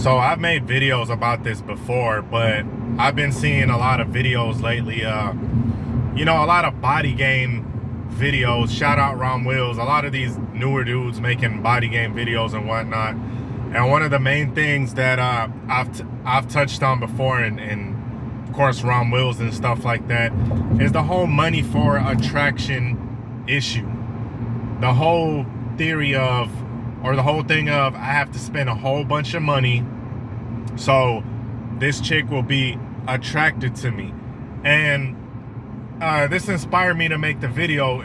So I've made videos about this before, but I've been seeing a lot of videos lately. A lot of body game videos. Shout out Ron Wills. A lot of these newer dudes making body game videos and whatnot. And one of the main things that I've touched on before, and of course Ron Wills and stuff like that, is the whole money for attraction issue. The whole theory of, or the whole thing of, I have to spend a whole bunch of money so this chick will be attracted to me. And this inspired me to make the video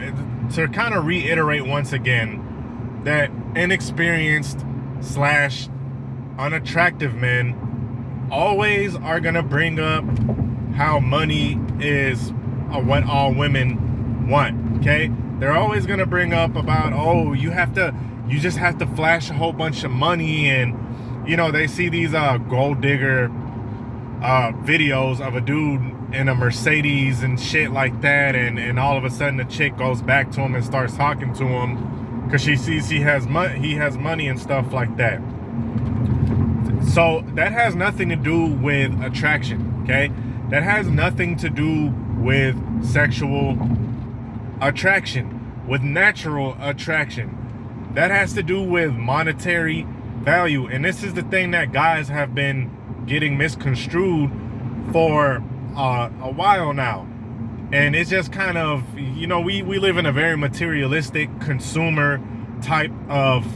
to kind of reiterate once again that inexperienced slash unattractive men always are gonna bring up how money is what all women want. Okay, they're always gonna bring up about, oh, you just have to flash a whole bunch of money. And they see these gold digger videos of a dude in a Mercedes and shit like that, and all of a sudden the chick goes back to him and starts talking to him because she sees he has money and stuff like that. So that has nothing to do with attraction. Okay, that has nothing to do with sexual attraction, with natural attraction. That has to do with monetary value. And this is the thing that guys have been getting misconstrued for a while now. And it's just kind of, we live in a very materialistic consumer type of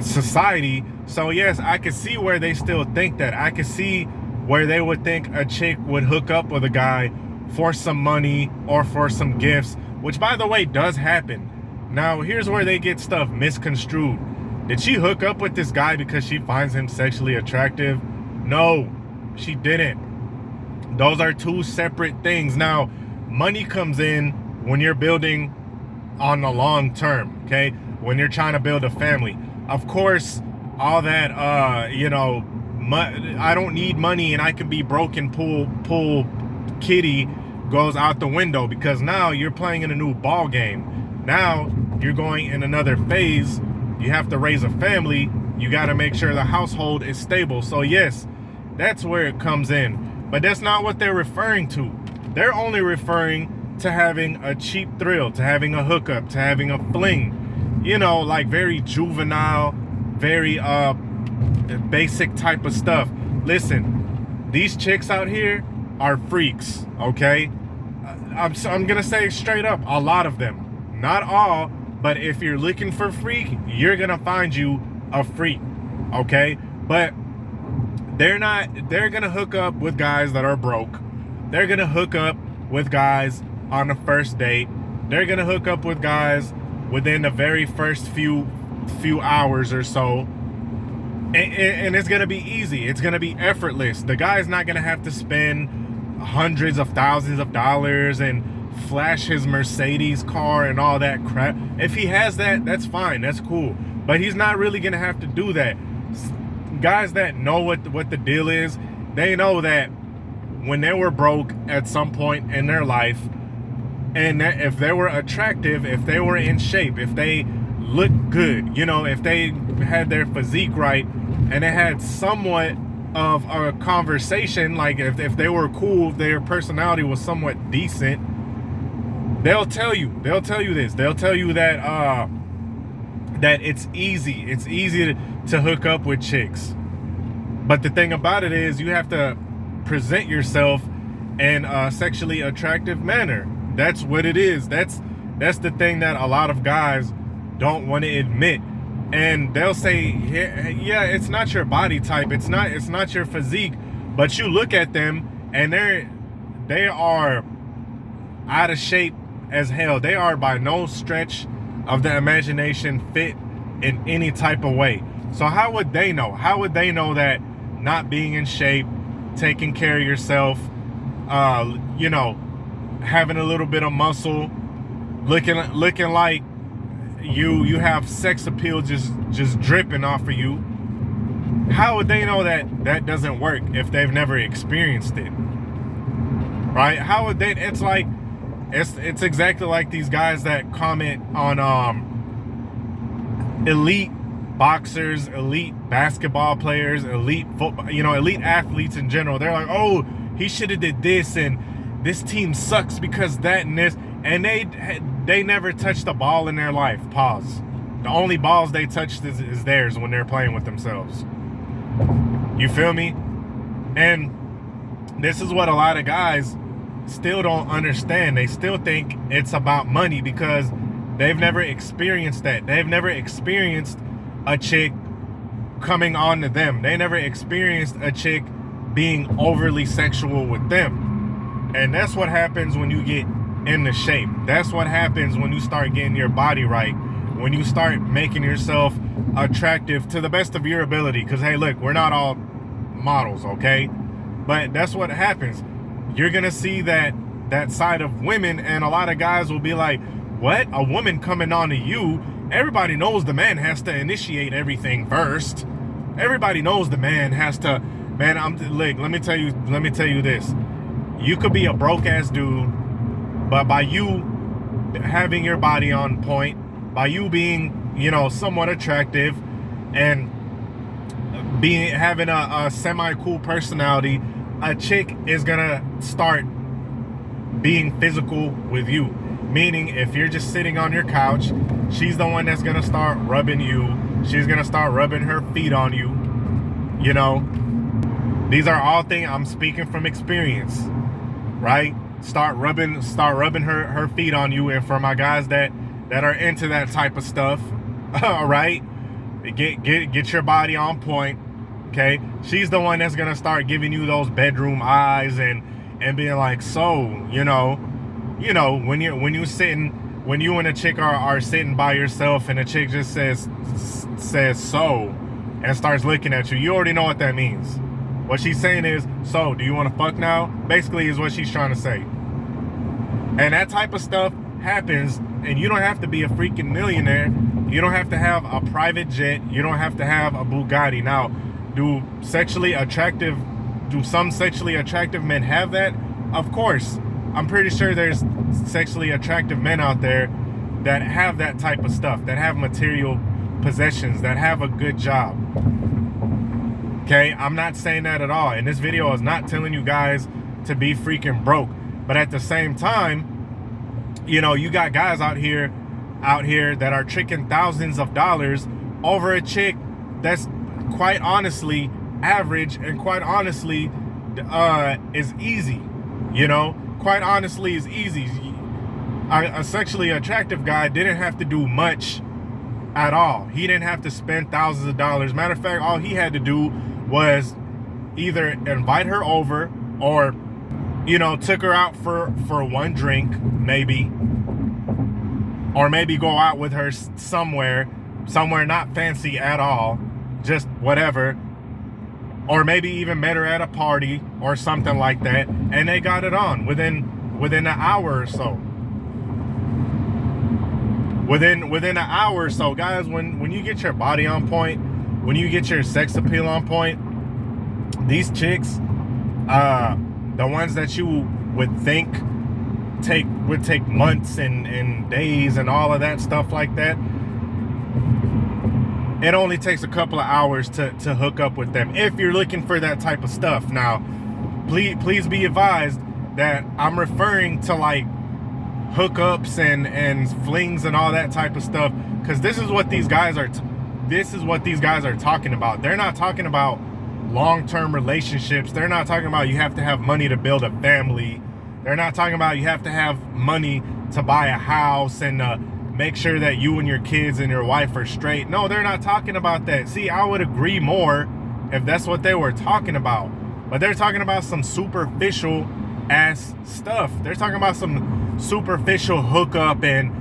society. So yes, I could see where they still think that. I could see where they would think a chick would hook up with a guy for some money or for some gifts, which, by the way, does happen. Now, here's where they get stuff misconstrued. Did she hook up with this guy because she finds him sexually attractive? No, she didn't. Those are two separate things. Now, money comes in when you're building on the long term, okay? When you're trying to build a family. Of course, all that, I don't need money and I can be broke and pull kitty goes out the window, because now you're playing in a new ball game. Now you're going in another phase. You have to raise a family. You got to make sure the household is stable. So yes, that's where it comes in. But that's not what they're referring to. They're only referring to having a cheap thrill, to having a hookup, to having a fling. Like very juvenile, very basic type of stuff. Listen, these chicks out here are freaks, okay? I'm gonna say straight up, a lot of them. Not all, but if you're looking for freak, you're gonna find you a freak, okay? But they're gonna hook up with guys that are broke. They're gonna hook up with guys on the first date. They're gonna hook up with guys within the very first few hours or so. And it's gonna be easy. It's gonna be effortless. The guy's not gonna have to spend hundreds of thousands of dollars and flash his Mercedes car and all that crap. If he has that, that's fine, that's cool, but he's not really gonna have to do that. Guys that know what the deal is, they know that when they were broke at some point in their life, and that if they were attractive, if they were in shape, if they looked good, if they had their physique right, and they had somewhat of a conversation, like if they were cool, if their personality was somewhat decent, they'll tell you this. They'll tell you that that it's easy to hook up with chicks. But the thing about it is, you have to present yourself in a sexually attractive manner. That's what it is. That's the thing that a lot of guys don't want to admit. And they'll say, yeah, it's not your body type, it's not your physique, but you look at them and they are out of shape as hell. They are by no stretch of the imagination fit in any type of way. So how would they know? How would they know that not being in shape, taking care of yourself, having a little bit of muscle, looking like you have sex appeal just dripping off of you? How would they know that doesn't work if they've never experienced it? Right? How would they? It's like it's exactly like these guys that comment on elite boxers, elite basketball players, elite football, elite athletes in general. They're like, oh, he should have did this, and this team sucks because that and this, and they never touched a ball in their life. Pause. The only balls they touched is theirs when they're playing with themselves. You feel me? And this is what a lot of guys still don't understand. They still think it's about money because they've never experienced that. They've never experienced a chick coming on to them. They never experienced a chick being overly sexual with them. And that's what happens when you get into shape. That's what happens when you start getting your body right. When you start making yourself attractive to the best of your ability. Because, hey, look, we're not all models, okay? But that's what happens. You're going to see that side of women, and a lot of guys will be like, what? A woman coming on to you? Everybody knows the man has to initiate everything first. Everybody knows the man has to, man, let me tell you this. You could be a broke ass dude, but by you having your body on point, by you being, somewhat attractive and having a semi-cool personality, a chick is gonna start being physical with you. Meaning, if you're just sitting on your couch, she's the one that's gonna start rubbing you. She's gonna start rubbing her feet on you. These are all things I'm speaking from experience, right? Start rubbing her feet on you. And for my guys that are into that type of stuff, all right, get your body on point. Okay, she's the one that's gonna start giving you those bedroom eyes and being like, so, when you and a chick are sitting by yourself and a chick just says so and starts looking at you, you already know what that means. What she's saying is, so, do you want to fuck now? Basically is what she's trying to say. And that type of stuff happens, and you don't have to be a freaking millionaire. You don't have to have a private jet. You don't have to have a Bugatti. Now, do some sexually attractive men have that? Of course. I'm pretty sure there's sexually attractive men out there that have that type of stuff, that have material possessions, that have a good job. Okay, I'm not saying that at all. And this video is not telling you guys to be freaking broke. But at the same time, you got guys out here that are tricking thousands of dollars over a chick that's quite honestly average and quite honestly is easy. Quite honestly is easy. A sexually attractive guy didn't have to do much at all. He didn't have to spend thousands of dollars. Matter of fact, all he had to do was either invite her over or took her out for one drink, maybe, or maybe go out with her somewhere not fancy at all, just whatever, or maybe even met her at a party or something like that, and they got it on within an hour or so. Within an hour or so, guys, when you get your body on point, when you get your sex appeal on point, these chicks, the ones that you would think would take months and days and all of that stuff like that, it only takes a couple of hours to hook up with them if you're looking for that type of stuff. Now, please be advised that I'm referring to like hookups and flings and all that type of stuff, because this is what these guys are talking about. They're not talking about long-term relationships. They're not talking about you have to have money to build a family. They're not talking about you have to have money to buy a house and make sure that you and your kids and your wife are straight. No, they're not talking about that. See, I would agree more if that's what they were talking about. But they're talking about some superficial ass stuff. They're talking about some superficial hookup and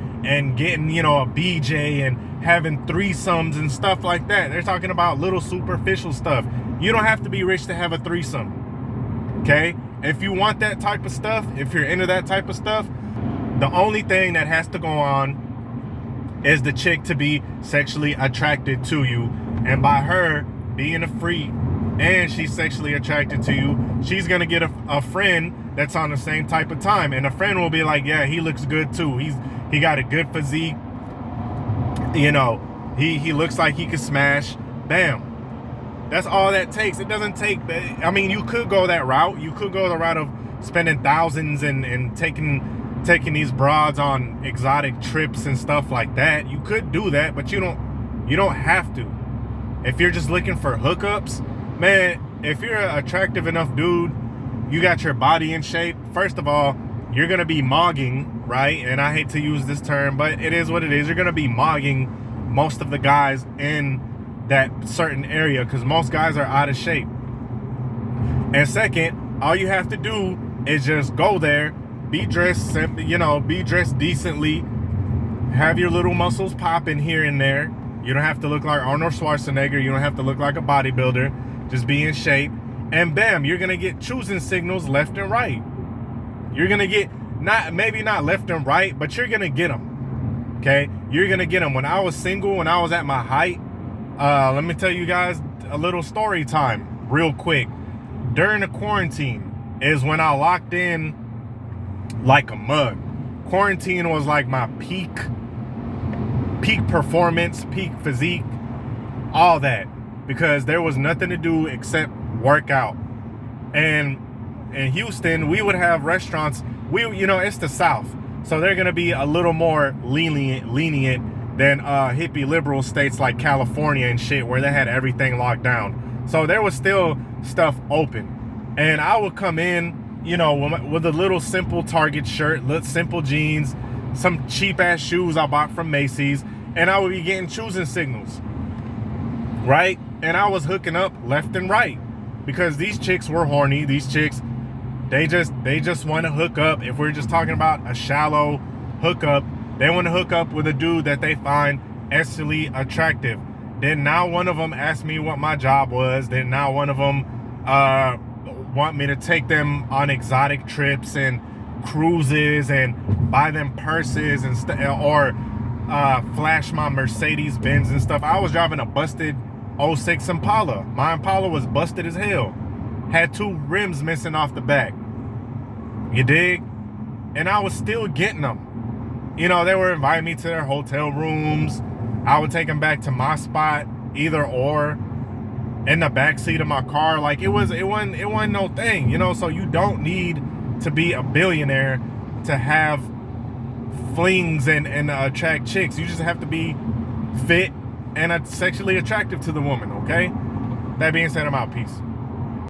getting, a BJ and having threesomes and stuff like that. They're talking about little superficial stuff. You don't have to be rich to have a threesome. Okay? If you want that type of stuff, if you're into that type of stuff, the only thing that has to go on is the chick to be sexually attracted to you. And by her being a freak and she's sexually attracted to you, she's going to get a friend that's on the same type of time. And a friend will be like, yeah, he looks good too. He got a good physique. He looks like he could smash. Bam. That's all that takes. It doesn't take, I mean, you could go that route. You could go the route of spending thousands and taking these broads on exotic trips and stuff like that. You could do that, but you don't have to. If you're just looking for hookups, man, if you're an attractive enough dude, you got your body in shape, first of all, you're gonna be mogging, right? And I hate to use this term, but it is what it is. You're gonna be mogging most of the guys in that certain area, because most guys are out of shape. And second, all you have to do is just go there, be dressed, be dressed decently, have your little muscles popping here and there. You don't have to look like Arnold Schwarzenegger. You don't have to look like a bodybuilder. Just be in shape, and bam, you're gonna get choosing signals left and right. You're gonna get maybe not left and right, but you're gonna get them. Okay, you're gonna get them. When I was single, when I was at my height, let me tell you guys a little story time real quick. During the quarantine is when I locked in like a mug. Quarantine was like my peak performance, peak physique, all that, because there was nothing to do except work out. And in Houston, we would have restaurants, it's the South, so they're gonna be a little more lenient than hippie liberal states like California and shit, where they had everything locked down. So there was still stuff open, and I would come in, with a little simple Target shirt, simple jeans, some cheap ass shoes I bought from Macy's, and I would be getting choosing signals, right? And I was hooking up left and right, because these chicks were horny. These chicks, they just want to hook up. If we're just talking about a shallow hookup, they want to hook up with a dude that they find instantly attractive. Then now one of them asked me what my job was. Then now one of them want me to take them on exotic trips and cruises and buy them purses and or flash my Mercedes Benz and stuff. I was driving a busted 06 Impala. My Impala was busted as hell. Had 2 rims missing off the back. You dig? And I was still getting them. They were inviting me to their hotel rooms. I would take them back to my spot, either or, in the backseat of my car. Like, it wasn't no thing, so you don't need to be a billionaire to have flings and attract chicks. You just have to be fit and sexually attractive to the woman, okay? That being said, I'm out. Peace.